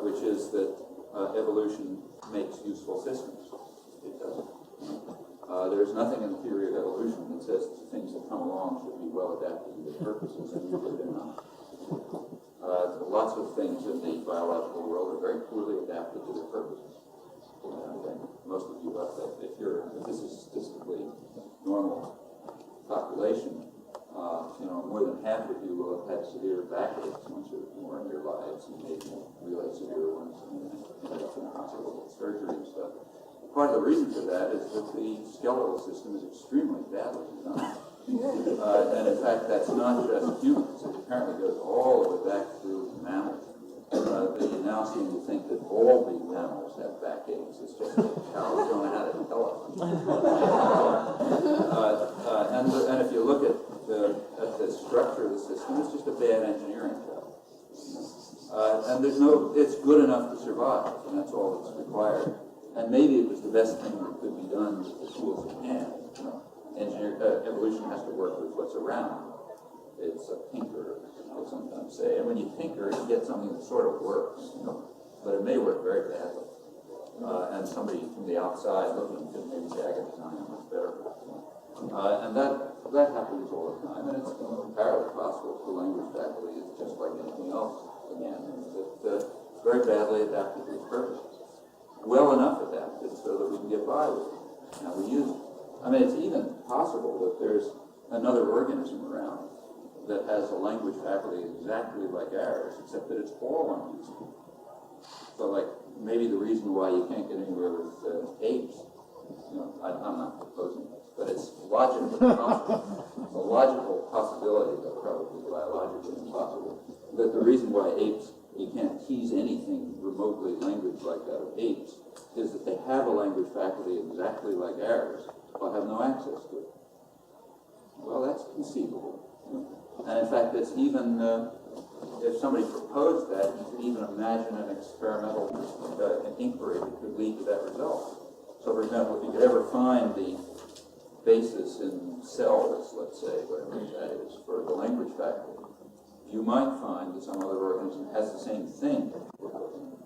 which is that evolution makes useful systems. It doesn't. There's nothing in the theory of evolution that says that the things that come along should be well adapted to their purposes, and usually they're not. Lots of things in the biological world are very poorly adapted to their purposes. And most of you, if this is statistically normal population, more than half of you will have had severe backaches once or more in their lives, and maybe really severe ones, and ended up in the hospital with surgery and stuff. Part of the reason for that is that the skeletal system is extremely badly designed. And in fact, that's not just humans. It apparently goes all the way back through mammals. They now seem to think that all the mammals have backaches. It's just that cows don't know how to tell them. And if you look at the structure of the system, it's just a bad engineering job. And it's good enough to survive, and that's all that's required. And maybe it was the best thing that could be done with the tools at hand. Evolution has to work with what's around. It's a tinker, I sometimes say. And when you tinker, you get something that sort of works, but it may work very badly. And somebody from the outside looking could maybe say, I can design it much better. And that happens all the time. And it's entirely possible for language faculty. It's just like anything else, again, that very badly adapted to its purposes. Well enough adapted so that we can get by with it. Now we use it. I mean, it's even possible that there's another organism around that has a language faculty exactly like ours, except that it's all unusable. So like maybe the reason why you can't get anywhere with apes, I'm not proposing this, but it's logically possible, a logical possibility, but probably biologically impossible, that the reason why apes, you can't tease anything remotely language-like out of apes, is that they have a language faculty exactly like ours, but have no access to it. Well, that's conceivable. And in fact, it's even, if somebody proposed that, you could even imagine an experimental inquiry that could lead to that result. So, for example, if you could ever find the basis in cells, let's say, whatever that is, for the language faculty, you might find that some other organism has the same thing.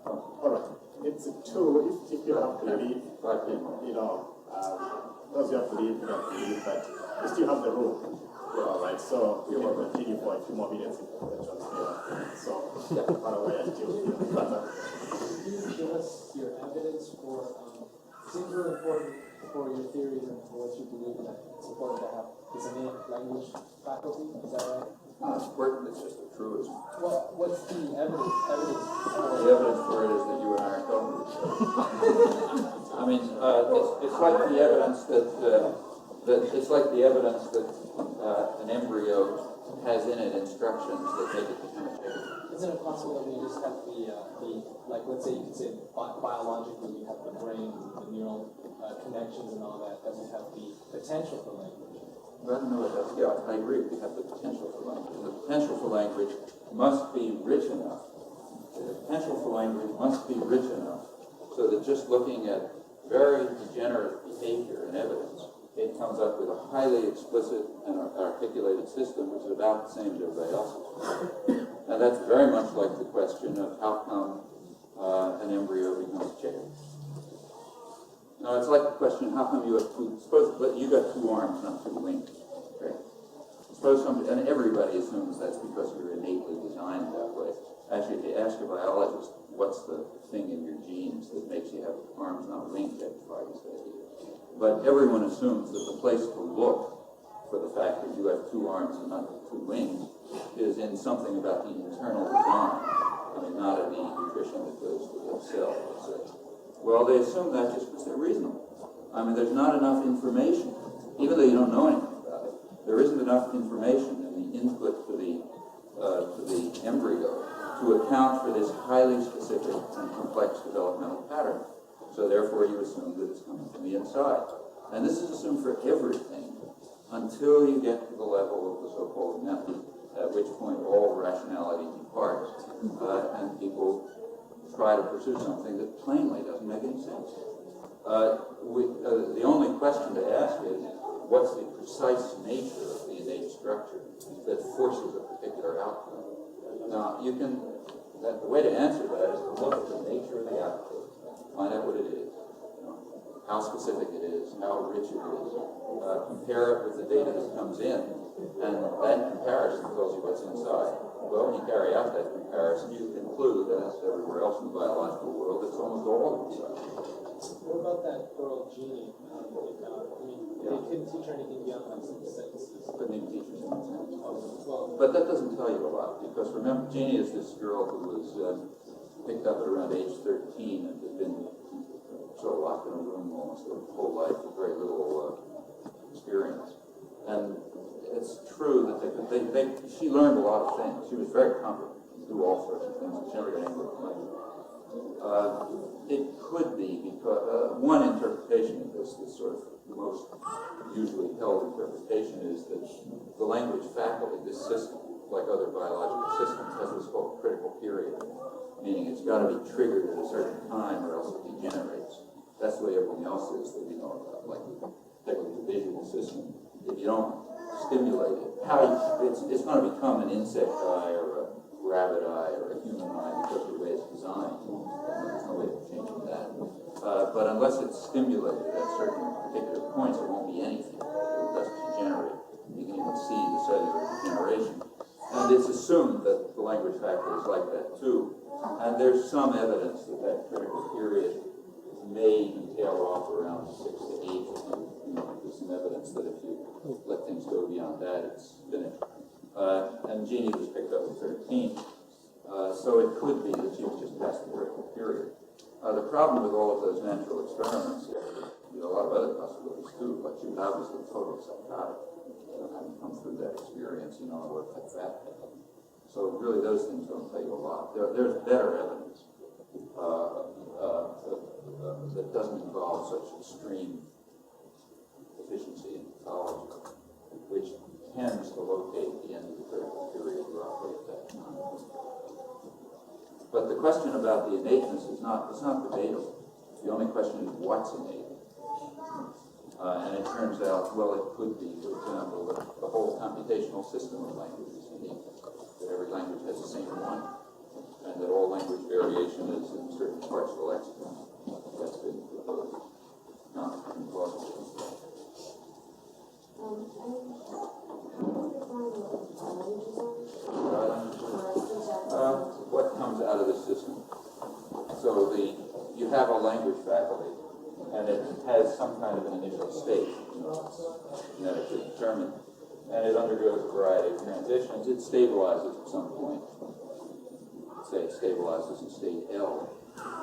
All right. It's a tool if you have to believe, those you have to believe, but you still have the room. All right, so we will continue for a few more minutes if the transfer. So, by the way, until Can you give us your evidence for, seems really important for your theories and for what you believe that it's important to have this innate language faculty, is that right? It's important, it's just the truism. Well, what's the evidence for The evidence for it is that you and I are talking. I mean, it's like the evidence it's like the evidence that an embryo has in it instructions that make it become a chicken. Isn't it possible that we just have the like, let's say you could say biologically you have the brain, the neural connections and all that we have the potential for language? Well, no, I agree. We have the potential for language. The potential for language must be rich enough. The potential for language must be rich enough so that just looking at very degenerate behavior and evidence, it comes up with a highly explicit and articulated system which is about the same as everybody else's. Now that's very much like the question of how come an embryo becomes a chicken. Now it's like the question, how come you have you got two arms, not two wings? Okay? And everybody assumes that's because you're innately designed that way. Actually, if you ask a biologist, what's the thing in your genes that makes you have arms, not wings, they'd probably say it. But everyone assumes that the place to look for the fact that you have two arms and not two wings is in something about the internal design. I mean, not in the nutrition that goes to the cell, let's say. Well, they assume that just because they're reasonable. I mean, there's not enough information, even though you don't know anything about it. There isn't enough information in the input to the embryo to account for this highly specific and complex developmental pattern. So therefore, you assume that it's coming from the inside. And this is assumed for everything until you get to the level of the so-called method, at which point all rationality departs, and people try to pursue something that plainly doesn't make any sense. The only question to ask is, what's the precise nature of the innate structure that forces a particular outcome? Now, the way to answer that is to look at the nature of the output, find out what it is, how specific it is, how rich it is, compare it with the data that comes in, and that comparison tells you what's inside. Well, when you carry out that comparison, you conclude, as everywhere else in the biological world, it's almost all inside. What about that girl, Jeannie? They couldn't teach her anything beyond like some sentences. Couldn't even teach her something. Well, But that doesn't tell you a lot, because remember, Jeannie is this girl who was picked up at around age 13 and had been sort of locked in a room almost her whole life with very little experience. And it's true that she learned a lot of things. She was very competent to do all sorts of things. She never got any work. It could be because one interpretation of this sort of the most usually held interpretation is that the language faculty, this system, like other biological systems, has what's called critical period, meaning it's got to be triggered at a certain time or else it degenerates. That's the way everything else is that we know about, like the visual system. If you don't stimulate it, it's going to become an insect eye or a rabbit eye or a human eye because of the way it's designed. There's no way of changing that. But unless it's stimulated at certain particular points, there won't be anything. It doesn't degenerate. You can even see the cellular degeneration. And it's assumed that the language faculty is like that too. And there's some evidence that that critical period may even tail off around 6 to 8. There's some evidence that if you let things go beyond that, it's finished. And Jeannie was picked up at 13, so it could be that she was just past the critical period. The problem with all of those natural experiments is a lot of other possibilities too, but you would obviously totally psychotic, having come through that experience, what affects that. So really those things don't tell you a lot. There's better evidence that doesn't involve such extreme efficiency in pathology, which tends to locate at the end of the critical period roughly at that time. But the question about the innateness is not debatable. The only question is what's innate. And it turns out, well, it could be, for example, that the whole computational system of language is unique, that every language has the same one, and that all language variation is in certain parts of the lexicon. That's been proposed. Not implausible. What comes out of the system? So you have a language faculty, and it has some kind of an initial state, genetically determined, and it undergoes a variety of transitions. It stabilizes at some point. Say it stabilizes in state L,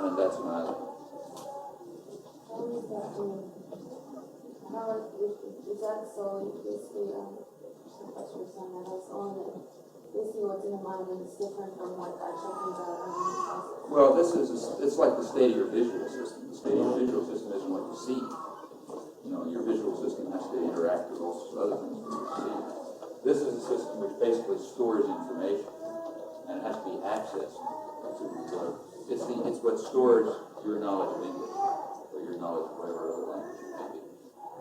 and that's an island. Is that so? Basically, basically what's in the mind and it's different from what actually comes out of the process. Well, it's like the state of your visual system. The state of your visual system isn't what you see. Your visual system has to interact with all sorts of other things that you see. This is a system which basically stores information, and it has to be accessed. It's what stores your knowledge of English, or your knowledge of whatever other language it may be.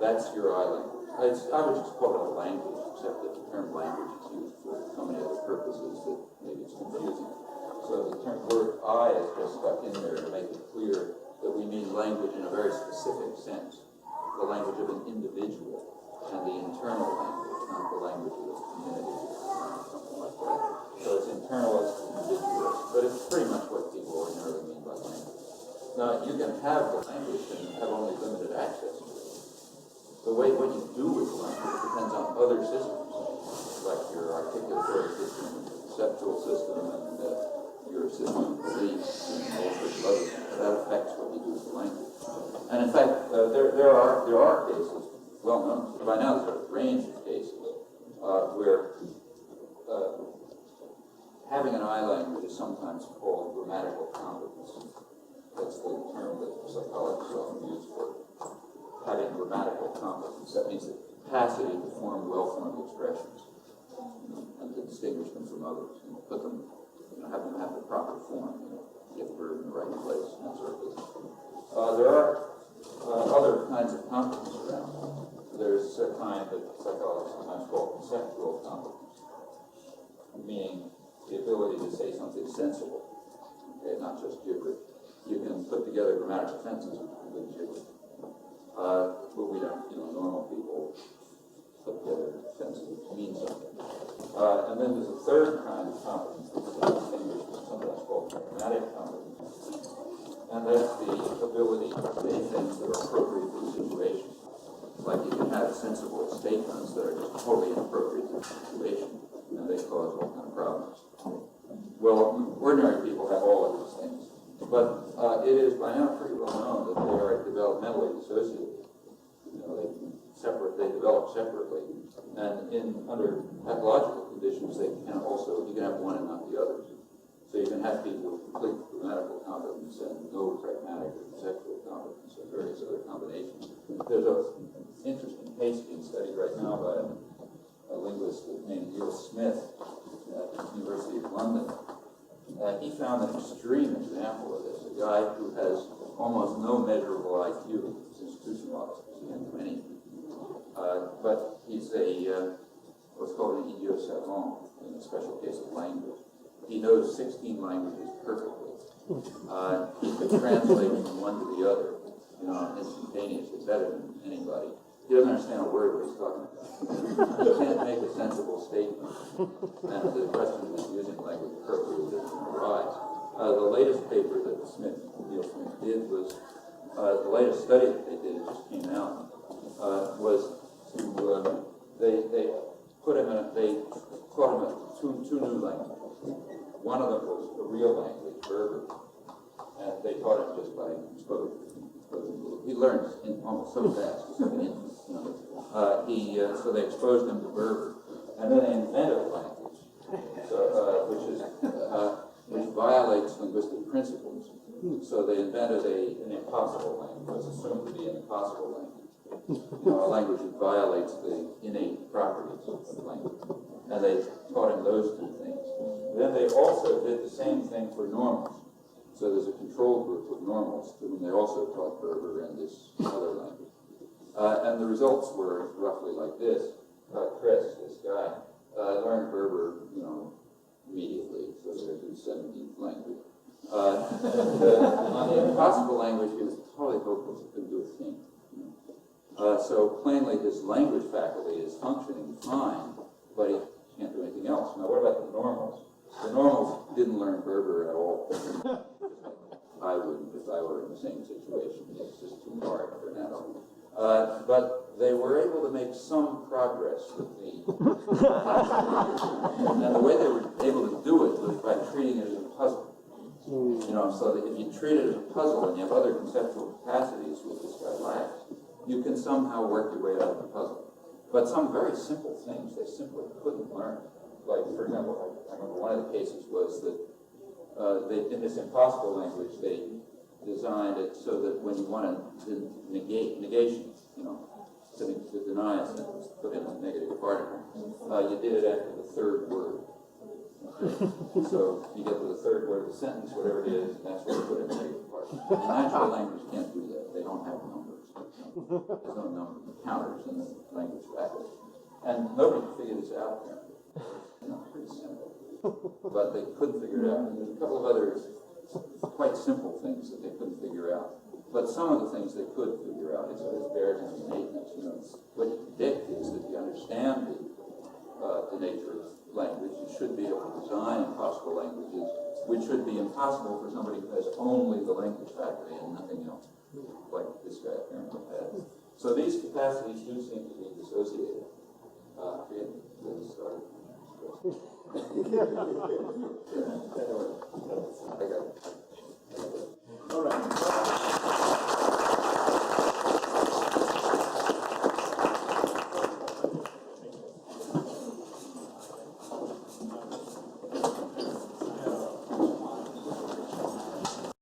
That's your I language. I would just call it a language, except that the term language is used for so many other purposes that maybe it's confusing. So the term word I is just stuck in there to make it clear that we mean language in a very specific sense, the language of an individual, and the internal language, not the language of the community, something like that. So it's internalist, individualist, but it's pretty much what people ordinarily mean by language. Now, you can have the language and have only limited access to it. The way what you do with the language depends on other systems, like your articulatory system, conceptual system, and your system of beliefs, and all sorts of other things. That affects what you do with the language. And in fact, there are cases, well known, by now there's a range of cases, where having an I language is sometimes called grammatical competence. That's the term that psychologists often use for having grammatical competence. That means the capacity to form well-formed expressions and to distinguish them from others and put them, have them have the proper form, get the verb in the right place, and that sort of thing. There are other kinds of competence around. There's a kind that psychologists sometimes call conceptual competence, meaning the ability to say something sensible, okay, not just gibberish. You can put together grammatical sentences with complete gibberish. But we don't, normal people put together sentences which mean something. And then there's a third kind of competence that's distinguished as sometimes called pragmatic competence. And that's the ability to say things that are appropriate for the situation. Like you can have sensible statements that are just totally inappropriate to the situation, and they cause all kinds of problems. Well, ordinary people have all of these things. But it is by now pretty well known that they are developmentally dissociated. They develop separately. And under pathological conditions, you can have one and not the other. So you can have people with complete grammatical competence and no pragmatic or conceptual competence and various other combinations. There's an interesting case being studied right now by a linguist named Neil Smith at the University of London. He found an extreme example of this, a guy who has almost no measurable IQ. He's institutionalized, he can't do anything. But he's what's called an idiot savant, in a special case of language. He knows 16 languages perfectly. He can translate from one to the other, instantaneously, better than anybody. He doesn't understand a word what he's talking about. He can't make a sensible statement. And the question of using language appropriately doesn't arise. The latest paper that Neil Smith did was, the latest study that they did, it just came out, was to, they taught him two new languages. One of them was a real language, Berber, and they taught him just by exposure. He learns almost so fast. It's like an infant, you know. So they exposed him to Berber, and then they invented a language, which violates linguistic principles. So they invented an impossible language, what's assumed to be an impossible language. You know, a language that violates the innate properties of the language. And they taught him those two things. Then they also did the same thing for normals. So there's a control group of normals to whom they also taught Berber and this other language. And the results were roughly like this. Chris, this guy, learned Berber, you know, immediately. So there's his 17th language. On the impossible language, he was totally hopeless. He couldn't do a thing. So plainly, his language faculty is functioning fine, but he can't do anything else. Now, what about the normals? The normals didn't learn Berber at all. I wouldn't if I were in the same situation. It's just too hard for an adult. But they were able to make some progress with the... and the way they were able to do it was by treating it as a puzzle. You know, so that if you treat it as a puzzle and you have other conceptual capacities, which this guy lacks, you can somehow work your way out of the puzzle. But some very simple things they simply couldn't learn. Like, for example, I remember one of the cases was that in this impossible language, they designed it so that when you want to negate negations, you know, to deny a sentence, put in a negative particle, you did it after the third word. Okay. So you get to the third word of the sentence, whatever it is, and that's where you put in a negative particle. And natural language can't do that. They don't have numbers. There's no number counters in the language faculty. And nobody could figure this out apparently. You know, pretty simple. But they couldn't figure it out. And there's a couple of other quite simple things that they couldn't figure out. But some of the things they could figure out, it's bears in innateness. You know, what you predict is that you understand the nature of language. You should be able to design impossible languages, which should be impossible for somebody who has only the language faculty and nothing else, like this guy apparently has. So these capacities do seem to be dissociated. I forget when it started. I got it.